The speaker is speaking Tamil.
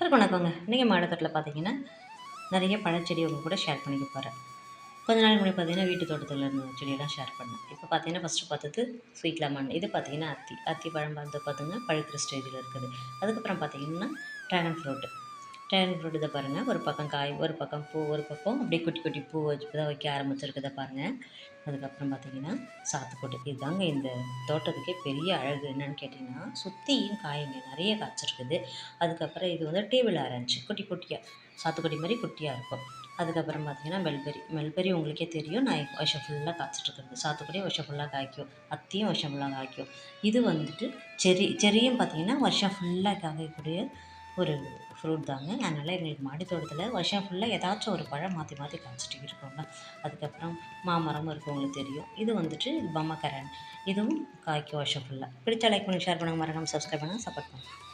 வணக்கங்க. இன்றைக்கி மாடித்தோட்டத்தில் பார்த்தீங்கன்னா, நிறைய பழச்செடி உங்க கூட ஷேர் பண்ணிக்க போகிறேன். கொஞ்ச நாளைக்கு முன்னாடி பார்த்தீங்கன்னா, வீட்டு தோட்டத்தில் இருந்த செடியெல்லாம் ஷேர் பண்ணேன். இப்போ பார்த்தீங்கன்னா, ஃபஸ்ட்டு பார்த்தது ஸ்வீட் லெமன். இது பார்த்தீங்கன்னா, அத்தி பழம் வந்து பார்த்தீங்கன்னா, பழுக்கிற ஸ்டேஜில் இருக்குது. அதுக்கப்புறம் பார்த்தீங்கன்னா, ட்ராகன் ஃப்ரூட்டு. ட்ராகன் ஃப்ரூட் இதை பாருங்கள், ஒரு பக்கம் காய், ஒரு பக்கம் பூ, ஒரு பக்கம் அப்படியே குட்டி குட்டி பூ வச்சு தான் வைக்க ஆரம்பிச்சிருக்குதை பாருங்கள். அதுக்கப்புறம் பார்த்தீங்கன்னா, சாத்துக்குடி. இதுதாங்க இந்த தோட்டத்துக்கே பெரிய அழகு என்னன்னு கேட்டிங்கன்னா, சுற்றியும் காய்ங்க நிறைய காய்ச்சிருக்குது. அதுக்கப்புறம் இது வந்து டேபிள் ஆரஞ்சு குட்டி குட்டியாக, சாத்துக்குடி மாதிரி குட்டியாக இருக்கும். அதுக்கப்புறம் பார்த்தீங்கன்னா, மெல்பெரி உங்களுக்கே தெரியும். நான் வருஷம் ஃபுல்லாக காய்ச்சிட்ருக்குறது. சாத்துக்குடியும் வருஷம் ஃபுல்லாக காய்க்கும், அத்தியும் வருஷம் ஃபுல்லாக காய்க்கும். இது வந்துட்டு செரியும் பார்த்தீங்கன்னா, வருஷம் ஃபுல்லாக காய்க்கக்கூடிய ஒரு ஃப்ரூட் தாங்க. அதனால் எங்களுக்கு மாடி தோட்டத்தில் வருஷம் ஃபுல்லாக ஏதாச்சும் ஒரு பழம் மாற்றி மாற்றி காய்ச்சிட்டு இருக்கோங்க. அதுக்கப்புறம் மாமரமும் இருக்குது, உங்களுக்கு தெரியும். இது வந்துட்டு பம்மக்கரண். இதுவும் காய்க்கும் வருஷம் ஃபுல்லாக. பிடிச்ச லைக் பண்ணி ஷேர் பண்ணுங்கள், மறக்காமல் சப்ஸ்கிரைப் பண்ணுங்கள், சப்போர்ட் பண்ணுங்கள்.